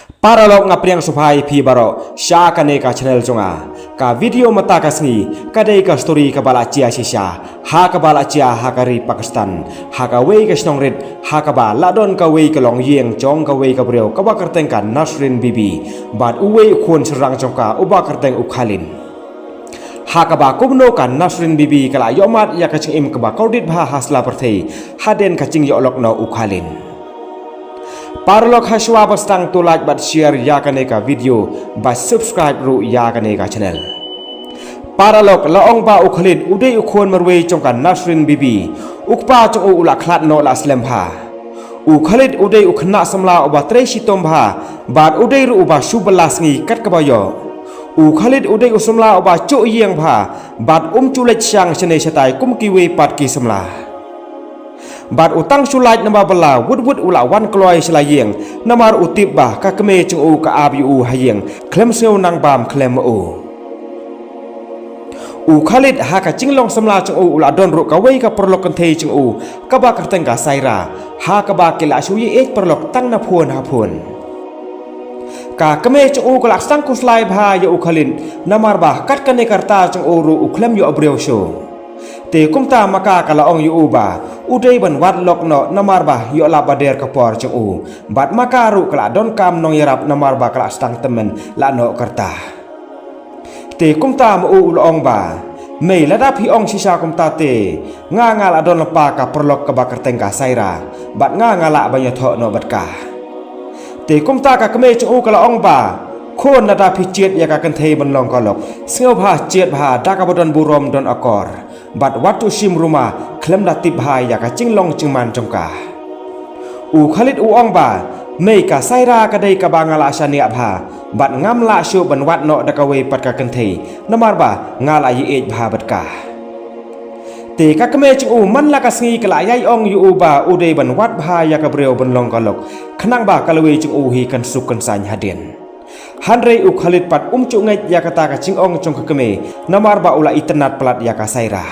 Para lok ngapriang supaya pi baro sya kane ka channel jonga ka video mata ka sngi ka dei ka story ka bala chia shisha ha ka bala chia ha ka ri Pakistan ha ka wei ka snong rit ha ka ba la don ka wei ka long yeng chong ka wei ka breu ka ba karteng ka Nasrin Bibi bat uwei khon serang chong ka uba karteng ukhalin ha ka ba kubno ka Nasrin Bibi kala yomat ya ka ching im ka ba kaudit bha hasla perthei haden ka ching yo lok no ukhalin Parlok haswa bastang tulaj bat share ya kaneka video bat subscribe ru ya kaneka channel. Parlok laong ba ukhalid udai ukhon marwei chongkan Nasrin Bibi ukpa chong ula khlat no la slemha. Ukhalid udai ukhna samla uba tre sitom bha bat udai ru uba subelas ngi kat kabayo. Ukhalid udai usumla uba chu yeng bha bat chulej syang chene satai kum kiwe pat ki samla. Bat utang sulait nama bela wud ula wan kloy selayeng namar utip bah ka keme chung u ka abu hayeng klem seu nang bam klem u Khalid ha ka cinglong samla chung u ula don ru ka wei ka perlok kan thei chung u ka ba ka teng ka saira ha ka ba kila shu ye ek perlok tang na phun ha phun ka keme chung u ka lak sang kuslai bha ya Khalid namar bah kat kane karta chung u ru klem yo abreu shu te kumta maka kala ong yu ba udai ban wat lok no namar ba yo la bader kapor chung u bat maka ru kala don kam nong yarap namar ba kala stang temen la no karta te kumta mo u ong ba mei la da phi ong sisa kumta te nga la don pa ka perlok ka ba kerteng ka saira bat nga la ba ya tho no bat ka te kumta ka keme chung u kala ong ba khon na da phi chet ya ka kan thei ban long ka lok sngeu bha chet bha da ka bodon burom don akor bat watu sim rumah klem datib hai ya ka cinglong cingman congka Khalid ong ba mei ka saira ka dei ka bangala sania bha bat ngam la shu ban wat no da ka wei pat ka kan thei namar ba ngala yi ej bha bat ka te ka kame chu man la ka sngi kala yai ong yu ba udei ban wat bha ya ka breu ban long ka lok khnang ba ka lewe chu hi kan suk kan san haden Hanrei Khalid pat chu ngai ya kata ka ching ong chong ka kame namar ba ula itnat plat ya ka saira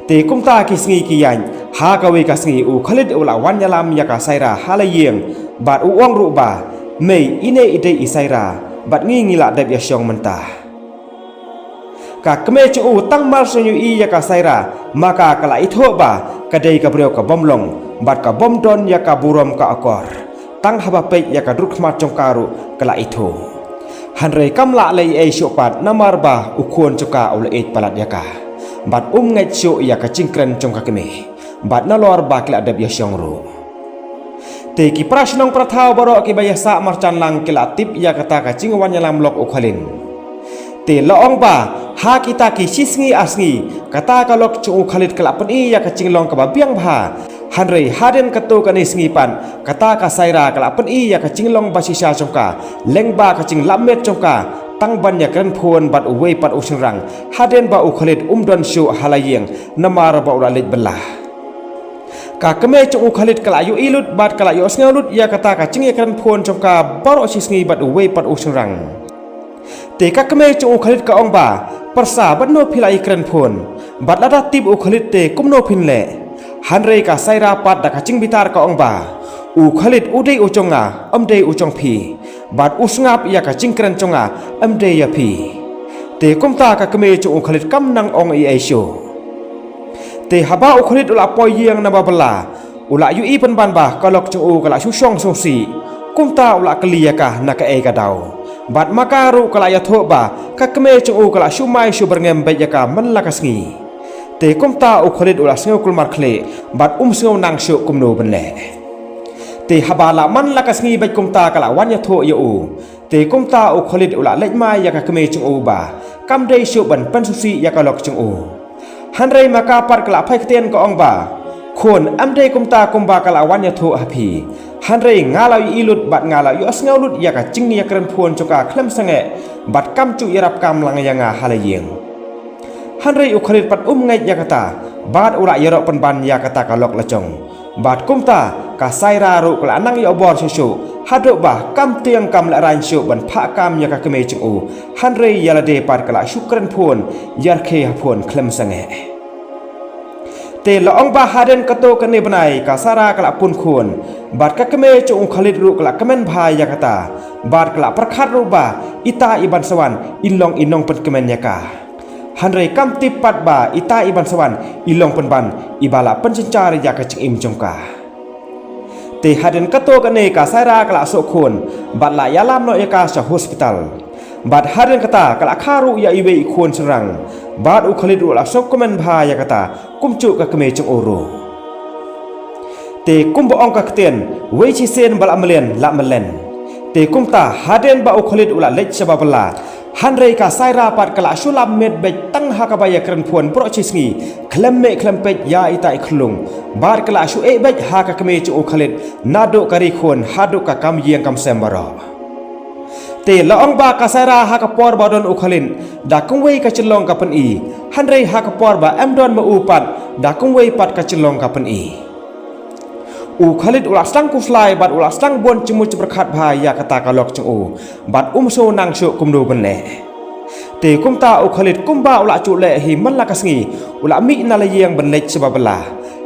te kumta ki sngi ki yan ha ka we ka sngi Khalid ula wan yalam ya ka saira halayeng bat ong ru ba mei ine ide isaira bat ngi la dab ya syong mentah ka kame chu tang mal sunyu i ya ka saira maka kala itho ba ka dei ka breu ka bomlong bat ka bom don ya ka burom ka akor tang haba pe ya ka druk mat chong karu kala itho hanrei kamla lei e shopat namar ba ukhon choka ul et palat ya ka bat ngai chu ya ka chingkren chong ka keme bat nalor ba kila dab ya syong ru te ki prashnong prathau baro ki bayasa marchan lang kila tip ya kata ka chingwan yalam lok ukhalin te laong ba ha kita ki sisngi asngi kata ka lok chu Khalid kala pen i ya ka chinglong ka ba biang bha Hanrei haden kato ka ni sngipan kata ka saira kala pen i ya ka chinglong ba sisa chongka lengba ka ching lamet chongka tang ban ya kan phon bat uwei pat usingrang haden ba Khalid don shu halayeng namar ba ula lej belah ka keme chu Khalid kala yu ilut bat kala yu sngalut ya kata ka ching ya kan phon chongka baro sisngi bat uwei pat usingrang te ka keme chu Khalid ka ong ba persa bat no philai kren phon bat lada tip Khalid te kumno phinle Hanrei ka saira pat da ka ching bitar ka ong ba Khalid udei chonga amdei chong phi bat usngap ya ka chingkren chonga amdei ya phi te kumta ka keme chu Khalid kam nang ong i aisho te haba Khalid ula poi yang na babala ula yu i pen ban ba kalok chu kala su song so si kumta ula klia ka na ka e ka dau bat makaru kala ya tho ba ka keme chu kala su mai su berngem be ya ka man la ka sngi te kumta Khalid ula sngo kulmar khle bat sngo nang shu kumno benle te habala man la ka sngi bat kumta kala wan ya tho ya te kumta Khalid ula lej mai ya ka keme chung ba kam dei shu ban pan susi ya ka lok chung hanrei maka par kala phai kten ko ong ba khon am dei kumta kumba kala wan ya tho hapi hanrei ngala ilut bat ngala yu sngo lut ya ka chingni ya kren phon chuka khlem sange bat kam chu yarap kam lang ya nga halayeng Hanrei Khalid pat ngai ya kata bat ura yerok penban ya kata kalok lacong bat kumta ka saira ru kala nang yo bor susu hadok bah kam tiang kam la ran shu ban pha kam ya ka keme chung Hanrei yalade pat kala shukran phon yar khe phon klem sange te la ong ba haden kato kane banai ka sara kala pun khun bat ka keme chung khalid ru kala kamen bhai yakata bat kala prakhat ru ba ita iban sawan ilong inong pen kemen yaka hanrei kam tip pat ba ita iban sawan ilong pen ban ibala pencencar yaka ching im jongka te haden kato kane ka sara kala so khun bat la yalam no yaka sa hospital bat haden kata kala kharu ya iwe khun serang bat u khalid ru la sok kemen bhai yakata kumcu ka keme chung oro te kumbo ong ka kten wei chi sen bal amlen la melen te kumta haden ba u khalid ula lech sababala hanrei ka saira pat kala sulam med be tang hakabaya kran phuan pro chisngi klemme klempet ya itai khlung bar kala su e be ha ka keme chu u khalid nado kari khon hadu ka kam yeng kam sembaro te la ong ba ka saira ha ka por badon u khalin da kungwei ka chilong ka pan i hanrei ha ka por ba amdon ma u pat da kungwei pat ka chilong ka pan i u khalid ula stang kuslai bat ula stang bon chimu chbrakhat bhai ya kata kalok chung u bat so nang shu kumdu ban le te kumta u khalid kumba ula chu le hi man la kasngi ula mi na la yeng ban lech sababala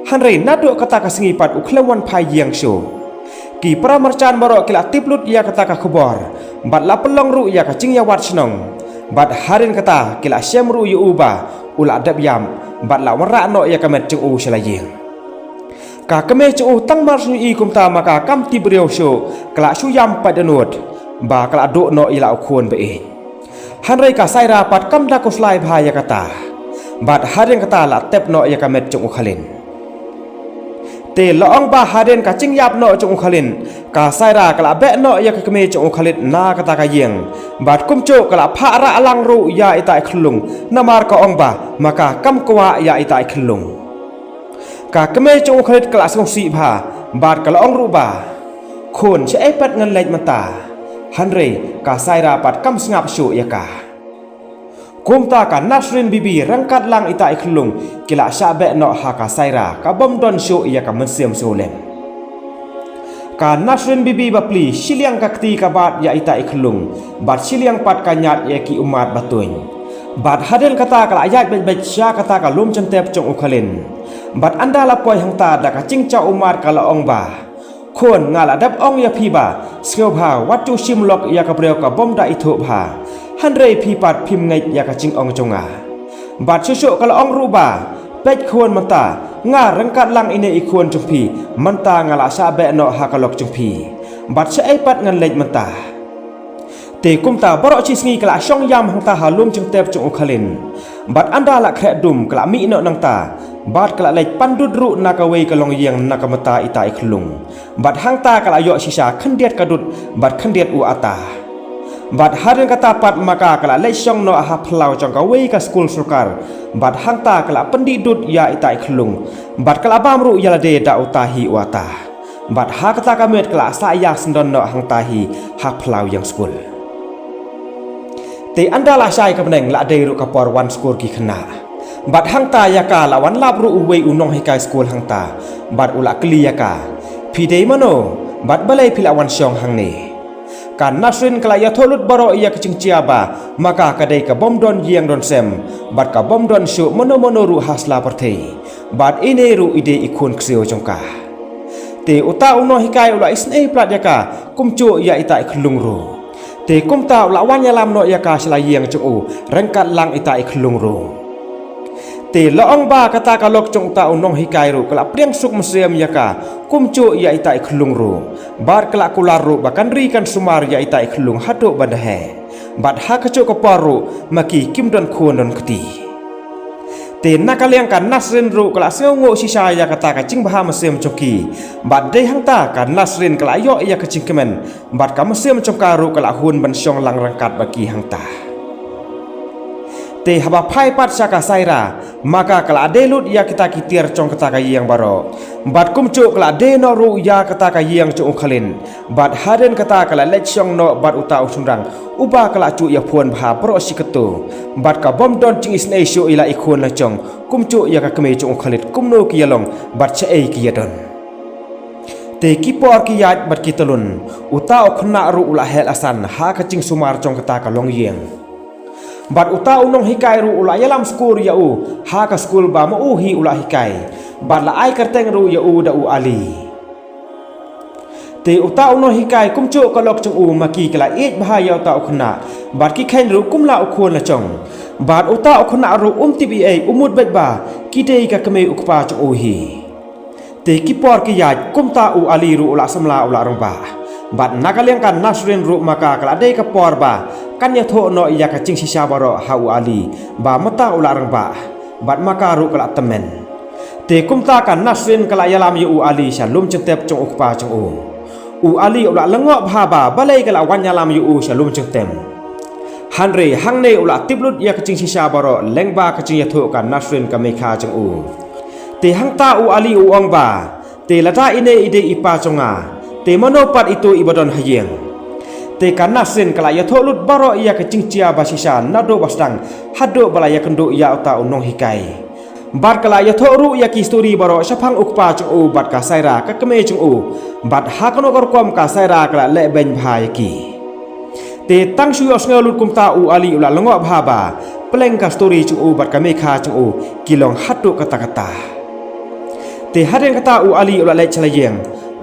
hanrei nadu kata kasngi pat u khlewan phai yeng shu ki pramarchan baro kila tiplut ya kata ka khobor bat la pelong ru ya ka chingya wat snong bat harin kata kila syam ru yu uba ula dab yam bat la wara no ya kamet chung u selayeng ka keme chu tang mar su i kumta maka kam ti brio sho kala su yam padanut ba kala do no ila khon be e hanrei ka saira pat kam da ko slai bha ya kata bat haden kata la tep no ya kamet chu khalin te laong ba haden ka chingyap no chu khalin ka saira kala be no ya ka keme chu khalin na kata ka yeng bat kum chu kala pha ra alang ru ya itai khlung namar ka ong ba maka kam kwa ya itai khlung ka keme chung khalid kala song si bha bat kala ong ru ba khon che ai pat ngan lech mata hanrei ka saira pat kam sngap shu yaka kumta ka nasrin bibi rangkat lang ita ikhlung kila sha be no ha ka saira ka bom don shu yaka man siam so lem ka nasrin bibi bapli siliang ka kti ka bat ya ita ikhlung bat siliang pat ka nyat ya ki umat batuin bat hadel kata kala ayat bet sha kata ka lum chantep chung ukhalin bat anda la poi hangta da ka chingcha umar kala ong ba khon ngala dab ong ya phi ba skeu bha watu sim lok ya ka breu ka bom da itho bha hanrei phi pat phim ngai ya ka ching ong chonga bat su kala ong ru ba pech khon mata nga rangkat lang ine i khon chung phi manta ngala sa be no ha ka lok chung phi bat se ai pat ngan lej mata te kumta baro chi sngi kala shong yam hangta halum chung tep chung khalin bat anda la khre dum kala mi no nang ta bat kala lej pandut ru nakawei kalong yang nakamata itai khlung bat hangta kala yo sisa khandiat kadut bat khandiat u ata bat harin kata pat maka kala lej shong no ha phlau chong ka wei ka school surkar bat hangta kala pandidut ya itai khlung bat kala bamru yala de da utahi wata bat ha kata kamet kala sa ya sendon no hangta hi ha phlau yang school te anda la sai ka beneng la de ru ka por one school ki khna bat hangta yaka la wan lab ru uwei unong hi kai school hangta bat ula kli yaka phi dei mano bat balai phila wan syong hang ni kan nasrin kala ya tholut baro ya ka chingchia ba maka ka dei ka bom don yeng don sem bat ka bom don shu mono ru hasla parthei bat ine ru ide ikhun kseo jongka te uta uno hi kai ula isnei plat yaka kumchu ya itai khlung ru te kumta ula wan yalam no yaka slayeng chu rangkat lang itai khlung ru te laong ba kata kalok chung ta unong hikai ru kala priang suk musem yaka kumchu ya itai khlung ru bar kala kular ru bakan ri kan sumar ya itai khlung hatu badahe bat ha kachu ko paru maki kimdon khondon kti te nakaliang kan nasrin ru kala sengo sisa ya kata ka ching baha musem choki bat dei hangta kan nasrin kala yo ya ka ching kemen bat ka musem chongka ru kala hun ban syong lang rangkat baki hangta te haba phai pat saka saira maka kala delut ya kita kitir chong kata ka yang baro bat kumchu kala de no ru ya kata ka yang chu khalin bat haden kata kala lech syong no bat uta usunrang uba kala chu ya phon bha pro siketu bat ka bom don ching isnei shu ila ikhon la chong kumchu ya ka keme chu khalit kumno ki yalong bat che ei ki yadon te ki por ki yat bat ki talun uta khna ru ula hel asan ha ka ching sumar chong kata ka long yeng bat uta unong hikai ru ula yalam skul ya u ha ka skul ba mo u hi ula hikai บัดละไอกระเตงรูยาอูดาอูอาลีแต่อุตาอุโนฮิกายกุมโจกลอกจงอูมากีกละเอ็ดบหายาวตาอุขณะบาดกิแคนรูกุมลาอุควรละจงบาดอุตาอุขณะรูติบีเออุมุดเบ็ดบากิเดยกะกะเมอุกปาจงอูฮีแต่กิปอร์กิยากุมตาอูอาลีรูอุละสมลาอุละรงบาบาดนักเลี้ยงกันนัสเรนรูมากากละเดยกะปอร์บากันยาโทโนอยากะจิงชิชาบารอฮาอูอาลีบามตาอุละรงบาบาดมาการุกละตะเมนแต่กุมตากันนัสเรนกละยาลามยูอาลีชาลุมจงเตบจงอุกปาจงอูอาลีอุละละงอบฮาบาบะเลยกะละวันยาลามยูชาลุมจงเต็มฮันเรฮังเนอุละติบลุดอยากะจิงชิชาบารอแลงบากะจิงยาโทกันนัสเรนกะเมคาจงอูแต่หังตาอูอาลีอูองบาแต่ละตาอินเนอิเดอิปาจงาแต่มโนปัดอิโตอิบดอนฮเยงแต่การนัสเซนกลายาโทลุดบารอยากจิงเจียบาชิชานาโดบัสดังฮัดโดบลายาคันโดยาอุตาอุนงฮิกายบาดกลายาโทรุยากิสตอรีบารอชพังอุกปาจงอูบัดกาไซรากะกะเมจงอูบัดฮักโนกรกอมกาไซรากละเลเบนพายกีแต่ตั้งชูยอสเงลุดกุมตาอูอาลีอุละละงอบฮาบาเปลงกาสตอรีจงอูบัดกะเมคาจงอูกิลองฮัดโดกะตากะตาแต่ฮัดเรนกะตาอูอาลีอุละเลชลาเยง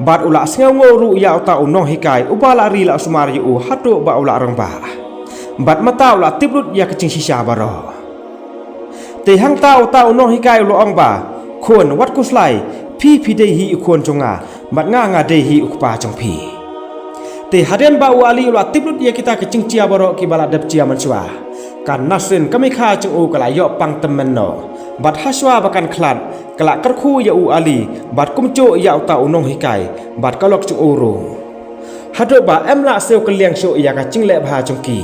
บาดอุละเสงโงรูยาอุตาอุนงฮิกายอุบาลารีละสุมารีอูฮัดโดบาอุละรังบาบาดมาตาอุละติบลุดยากจิงชิชาบารอแต่หังตาอุตาอุนงฮิกายอุละองบาควรวัดกุสไลพี่เดฮีอุควรจงาบัดง่างาเดฮีอุกปาจงพีแต่ฮัดเรนบาอูอาลีอุละติบลุดยากิตากจิงเจียบารอกิบาลาดับเจียมันชัวการนัสเซนก็ไม่ฆ่าจงอูกลายอปังตะเมนโนบัดฮัชวาบักันคลัดกละกระคู่ยาอูอาลีบัดกุมโจยาอุตาอุนงฮิกายบัดกะลอกจงอูรูฮัดโดบาเอ็มละเซลกเลียงโชยากะจิงเลบาจงกี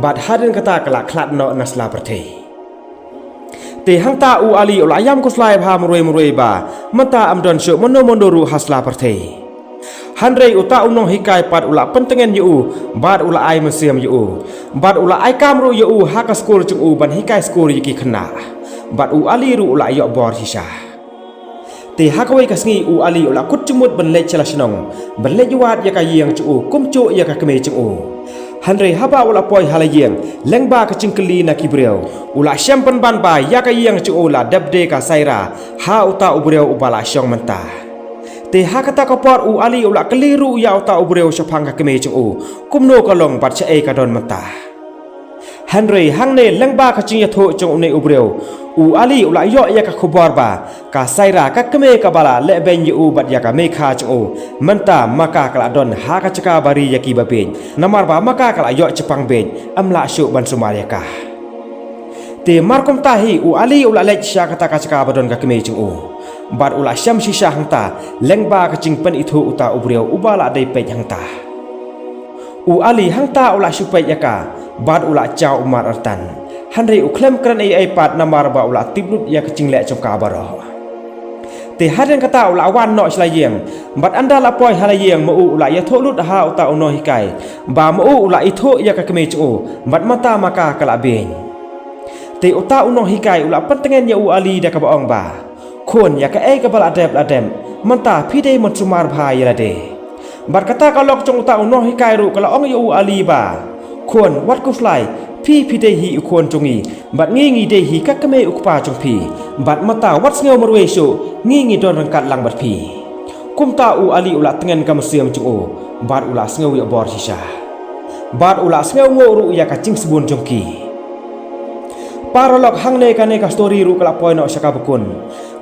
บัดฮัดเรนกะตากละคลัดโนนัสลาประเทแต่หังตาอูอาลีอุลายามกุสไลพามรวยบามันตาอัมดอนโชมโนมนโดรูฮัสลาประเทฮันเรอุตาอุนงฮิกายปัดอุละปันตังเงินยูบาดอุละไอมาเซียมยูบาดอุละไอกามรูยูฮักสกูลจงอูบันฮิกายสกูลยกิขนาบาดอูอาลีรูอุละยอบอร์ฮิชาแต่ฮักไว้กัสงีอูอาลีอุละกุดจมุดบันเลชลาชนงบันเลยวาดยากาเยียงจงกุมโจยากาเกเมจงฮันเรฮับาอุละปอยฮาลาเยียงเลงบากจิงกลีนักกิเบรียวอุละแชมปันบันบายากาเยียงจงละดับเดกาไซราฮาอุตาอุเบรียวอุบาลาชองมันตาแต่หากตากปอดอูอาลีอุละกลีรูยาวตาอุเบรียวชพังกะเกเมจงกุมโนกะลงบัดเชเอกะดอนมันตาฮันเรฮังเนเลงบากจิงยาโทจงในอุเบรียวอูอาลีอุละยอยากะขบอร์บากาไซรากะกะเมกะบาลาเลเบนยูบัดยากะเมคาจงมันตามากากะละดอนหากะจกาบารียากิบะเบนนามารบามากากะละยอจปังเบนอัมละโชบันสุมารยากาแต่มารคมตาฮีอูอาลีอุละเลชากะตากะจกาบดอนกะกะเมจงบาดอุละชัมชิชาหังตาเลงบากะจิงเป็นอิโทอุตาอุเบรียวอุบาละไดเปยหังตาอูอาลีหังตาอุละชุเปยากาบาดอุละเจ้าอุมารอัตันฮันเรอุเคลมกรันไอปัดนามารบาอุละติบลุดยากะจิงเลจงกาบารอแต่ฮัดเรนกะตาอุละวันเนาะชลาเยียงบัดอันดาละปอยฮาลาเยียงมะอูอุละยะโทลุดฮาอุตาอุนอฮิกายบามะอูอุละอิโทยากะกะเมจงบัดมะตามากากะละเบนแต่อุตาอุนอฮิกายอุละปันตังเงินยาอูอาลีดะกะบะองบาควรอยากเอกบาลาเดบลาเดมมันตาพี่ได้มันสุมารพายละเดบัดกะตากะลอกจงตาอุนอฮิกายรูกะละองยูอาลีบาควรวัดกุฟไลพี่ได้ฮีอุควรจงอีบัดงี้เดฮีกะกะเมอุกปาจงพีบัดมาตาวัดเงวมรเวโชงี้ดอนรังกัดลังบัดพีกุมตาอูอาลีอุละตังเงินกะมะเซียมจงบาดอุละเงวยอบอร์ชิชาบาดอุละเงวโงรูยากะจิงสบุนจงกีปารลอกหังเนกะเนกะสตอรี่รูกะละปอยเนาะชะกะบกุน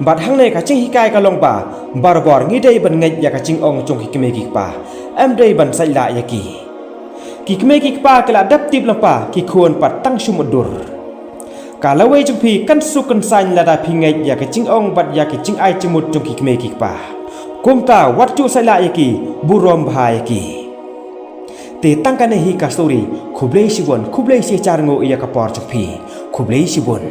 บัดหังเนกะจิงฮิกายกะลงบาบารบอร์งี้ได้บันเงยยากะจิงองจงฮิกเมกิกปาเอ็มได้บันไซลายากีกิกเมกิกปากะละดับติบลงปากิควรปัดตั้งชุมดุรกะละเวจงพีกันสุกันซันละดาพิงเงยยากะจิงองบัดยากะจิงไอจมุดจงกิกเมกิกปากุมตาวัดจุไซลายากีบุรอมบายากีแต่ตั้งกันในฮิกาสตอรี่คุบเลชิบอนคุบเลเสียจารโงเอียกะปอร์จงพีคุบเลชิบอน